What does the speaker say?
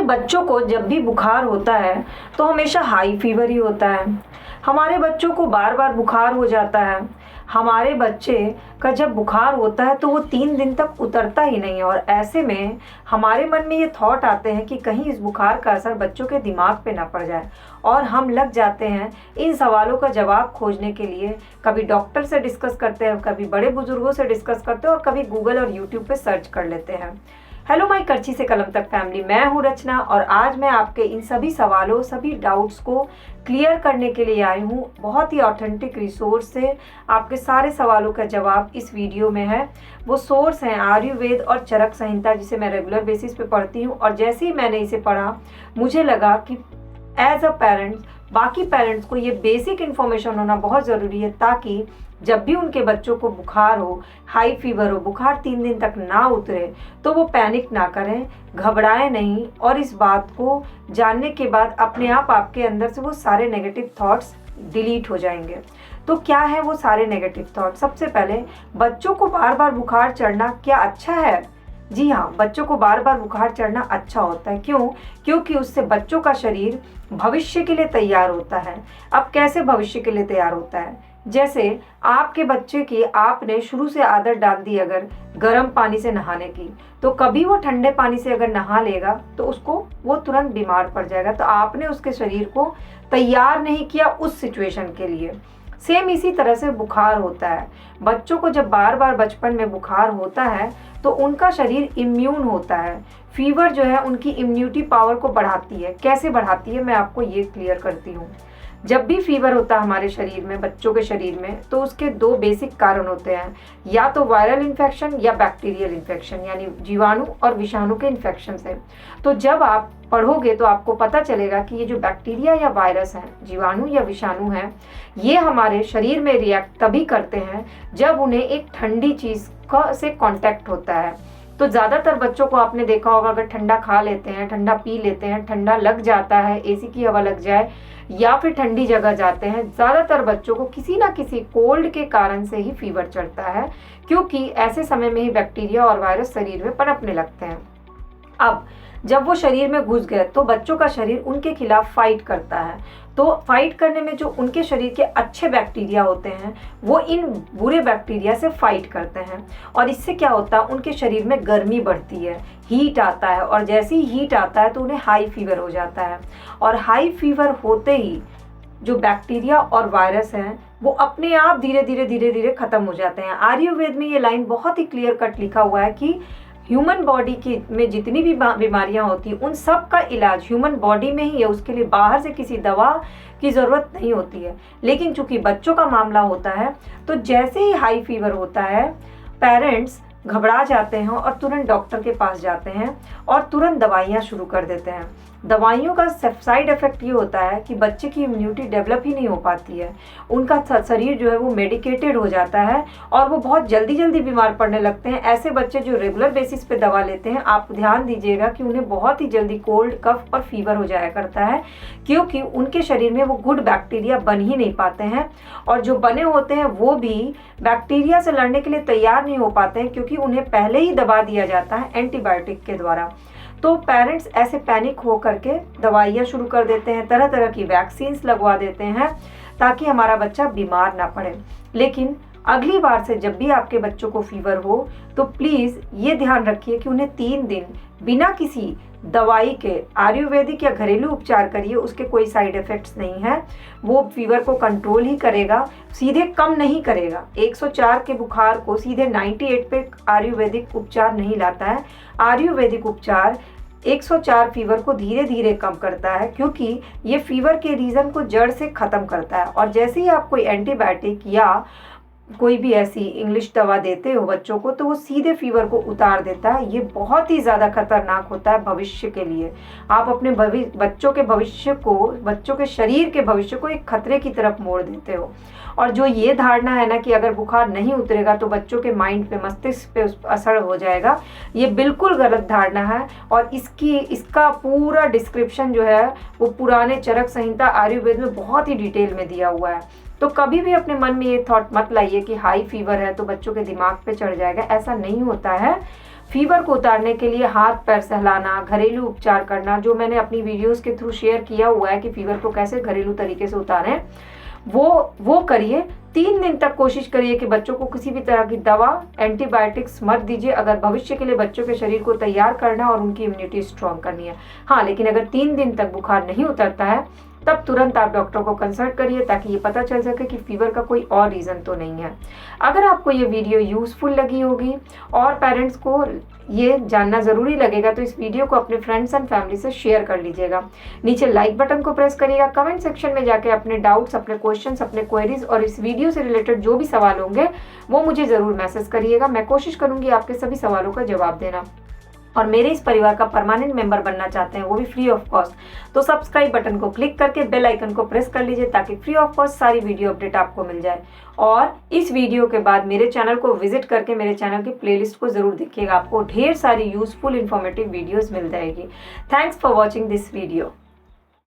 बच्चों को जब भी बुखार होता है तो हमेशा हाई फीवर ही होता है। हमारे बच्चों को बार बार बुखार हो जाता है। हमारे बच्चे का जब बुखार होता है तो वो 3 दिन तक उतरता ही नहीं है और ऐसे में हमारे मन में ये थॉट आते हैं कि कहीं इस बुखार का असर बच्चों के दिमाग पे ना पड़ जाए और हम लग जाते हैं इन सवालों का जवाब खोजने के लिए। कभी डॉक्टर से डिस्कस करते हैं, कभी बड़े बुजुर्गों से डिस्कस करते हैं और कभी गूगल और यूट्यूब पे सर्च कर लेते हैं। हेलो माय करची से कलम तक फैमिली, मैं हूँ रचना और आज मैं आपके इन सभी सवालों, सभी डाउट्स को क्लियर करने के लिए आई हूँ। बहुत ही ऑथेंटिक रिसोर्स से आपके सारे सवालों का जवाब इस वीडियो में है। वो सोर्स हैं आयुर्वेद और चरक संहिता, जिसे मैं रेगुलर बेसिस पे पढ़ती हूँ और जैसे ही मैंने इसे पढ़ा मुझे लगा कि एज अ पेरेंट्स, बाकी पेरेंट्स को ये बेसिक इन्फॉर्मेशन होना बहुत ज़रूरी है ताकि जब भी उनके बच्चों को बुखार हो, हाई फीवर हो, बुखार 3 दिन तक ना उतरे तो वो पैनिक ना करें, घबराएं नहीं और इस बात को जानने के बाद अपने आप आपके अंदर से वो सारे नेगेटिव थॉट्स डिलीट हो जाएंगे। तो क्या है वो सारे नेगेटिव थॉट? सबसे पहले, बच्चों को बार बार बुखार चढ़ना क्या अच्छा है? जी हाँ, बच्चों को बार बार बुखार चढ़ना अच्छा होता है। क्यों? क्योंकि उससे बच्चों का शरीर भविष्य के लिए तैयार होता है। अब कैसे भविष्य के लिए तैयार होता है? जैसे आपके बच्चे की आपने शुरू से आदत डाल दी अगर गर्म पानी से नहाने की, तो कभी वो ठंडे पानी से अगर नहा लेगा तो उसको वो तुरंत बीमार पड़ जाएगा। तो आपने उसके शरीर को तैयार नहीं किया उस सिचुएशन के लिए। सेम इसी तरह से बुखार होता है। बच्चों को जब बार बार बचपन में बुखार होता है तो उनका शरीर इम्यून होता है। फीवर जो है उनकी इम्यूनिटी पावर को बढ़ाती है। कैसे बढ़ाती है मैं आपको ये क्लियर करती हूँ। जब भी फीवर होता है हमारे शरीर में, बच्चों के शरीर में, तो उसके 2 बेसिक कारण होते हैं, या तो वायरल इन्फेक्शन या बैक्टीरियल इन्फेक्शन, यानी जीवाणु और विषाणु के इन्फेक्शन से। तो जब आप पढ़ोगे तो आपको पता चलेगा कि ये जो बैक्टीरिया या वायरस हैं, जीवाणु या विषाणु हैं, ये हमारे शरीर में रिएक्ट तभी करते हैं जब उन्हें एक ठंडी चीज़ से कांटेक्ट होता है। तो ज़्यादातर बच्चों को आपने देखा होगा, अगर ठंडा खा लेते हैं, ठंडा पी लेते हैं, ठंडा लग जाता है, एसी की हवा लग जाए या फिर ठंडी जगह जाते हैं, ज़्यादातर बच्चों को किसी ना किसी कोल्ड के कारण से ही फीवर चढ़ता है, क्योंकि ऐसे समय में ही बैक्टीरिया और वायरस शरीर में पनपने लगते हैं। अब जब वो शरीर में घुस गए तो बच्चों का शरीर उनके खिलाफ फाइट करता है। तो फाइट करने में जो उनके शरीर के अच्छे बैक्टीरिया होते हैं वो इन बुरे बैक्टीरिया से फाइट करते हैं और इससे क्या होता है, उनके शरीर में गर्मी बढ़ती है, हीट आता है और जैसे ही हीट आता है तो उन्हें हाई फीवर हो जाता है और हाई फीवर होते ही जो बैक्टीरिया और वायरस हैं वो अपने आप धीरे धीरे खत्म हो जाते हैं। आयुर्वेद में ये लाइन बहुत ही क्लियर कट लिखा हुआ है कि ह्यूमन बॉडी की में जितनी भी बीमारियां होती हैं उन सब का इलाज ह्यूमन बॉडी में ही है। उसके लिए बाहर से किसी दवा की ज़रूरत नहीं होती है। लेकिन चूंकि बच्चों का मामला होता है तो जैसे ही हाई फीवर होता है पेरेंट्स घबरा जाते हैं और तुरंत डॉक्टर के पास जाते हैं और तुरंत दवाइयाँ शुरू कर देते हैं। दवाइयों का साइड इफ़ेक्ट ये होता है कि बच्चे की इम्यूनिटी डेवलप ही नहीं हो पाती है, उनका शरीर जो है वो मेडिकेटेड हो जाता है और वो बहुत जल्दी बीमार पड़ने लगते हैं। ऐसे बच्चे जो रेगुलर बेसिस पे दवा लेते हैं, आप ध्यान दीजिएगा कि उन्हें बहुत ही जल्दी कोल्ड, कफ और फीवर हो जाया करता है, क्योंकि उनके शरीर में वो गुड बैक्टीरिया बन ही नहीं पाते हैं और जो बने होते हैं वो भी बैक्टीरिया से लड़ने के लिए तैयार नहीं हो पाते हैं, क्योंकि उन्हें पहले ही दबा दिया जाता है एंटीबायोटिक के द्वारा। तो पेरेंट्स ऐसे पैनिक हो करके दवाइयाँ शुरू कर देते हैं, तरह तरह की वैक्सीन्स लगवा देते हैं ताकि हमारा बच्चा बीमार ना पड़े। लेकिन अगली बार से जब भी आपके बच्चों को फीवर हो तो प्लीज़ ये ध्यान रखिए कि उन्हें 3 दिन बिना किसी दवाई के आयुर्वेदिक या घरेलू उपचार करिए। उसके कोई साइड इफ़ेक्ट्स नहीं है, वो फीवर को कंट्रोल ही करेगा, सीधे कम नहीं करेगा। 104 के बुखार को सीधे 98 पे आयुर्वेदिक उपचार नहीं लाता है। आयुर्वेदिक उपचार 104 फीवर को धीरे धीरे कम करता है, क्योंकि ये फीवर के रीज़न को जड़ से ख़त्म करता है। और जैसे ही आप कोई एंटीबायोटिक या कोई भी ऐसी इंग्लिश दवा देते हो बच्चों को तो वो सीधे फीवर को उतार देता है। ये बहुत ही ज़्यादा खतरनाक होता है भविष्य के लिए। आप अपने बच्चों के भविष्य को, बच्चों के शरीर के भविष्य को एक खतरे की तरफ मोड़ देते हो। और जो ये धारणा है ना कि अगर बुखार नहीं उतरेगा तो बच्चों के माइंड पे, मस्तिष्क पे उस असर हो जाएगा, ये बिल्कुल गलत धारणा है। और इसका पूरा डिस्क्रिप्शन जो है वो पुराने चरक संहिता आयुर्वेद में बहुत ही डिटेल में दिया हुआ है। तो कभी भी अपने मन में ये थॉट मत लाइए कि हाई फीवर है तो बच्चों के दिमाग पे चढ़ जाएगा, ऐसा नहीं होता है। फीवर को उतारने के लिए हाथ पैर सहलाना, घरेलू उपचार करना, जो मैंने अपनी वीडियोस के थ्रू शेयर किया हुआ है कि फीवर को कैसे घरेलू तरीके से उतारें, वो करिए। 3 दिन तक कोशिश करिए कि बच्चों को किसी भी तरह की दवा, एंटीबायोटिक्स मत दीजिए, अगर भविष्य के लिए बच्चों के शरीर को तैयार करना और उनकी इम्यूनिटी स्ट्रॉन्ग करनी है। हाँ, लेकिन अगर 3 दिन तक बुखार नहीं उतरता है तब तुरंत आप डॉक्टर को कंसल्ट करिए ताकि ये पता चल सके कि फीवर का कोई और रीज़न तो नहीं है। अगर आपको ये वीडियो यूज़फुल लगी होगी और पेरेंट्स को ये जानना ज़रूरी लगेगा तो इस वीडियो को अपने फ्रेंड्स एंड फैमिली से शेयर कर लीजिएगा। नीचे लाइक बटन को प्रेस करिएगा। कमेंट सेक्शन में जाके अपने डाउट्स, अपने क्वेश्चंस, अपने क्वेरीज और इस वीडियो से रिलेटेड जो भी सवाल होंगे वो मुझे ज़रूर मैसेज करिएगा। मैं कोशिश करूँगी आपके सभी सवालों का जवाब देना। और मेरे इस परिवार का परमानेंट मेंबर बनना चाहते हैं, वो भी फ्री ऑफ कॉस्ट, तो सब्सक्राइब बटन को क्लिक करके बेल आइकन को प्रेस कर लीजिए ताकि फ्री ऑफ कॉस्ट सारी वीडियो अपडेट आपको मिल जाए। और इस वीडियो के बाद मेरे चैनल को विजिट करके मेरे चैनल की प्लेलिस्ट को जरूर देखिएगा, आपको ढेर सारी यूजफुल इन्फॉर्मेटिव वीडियोस मिल जाएगी। Thanks for watching this video.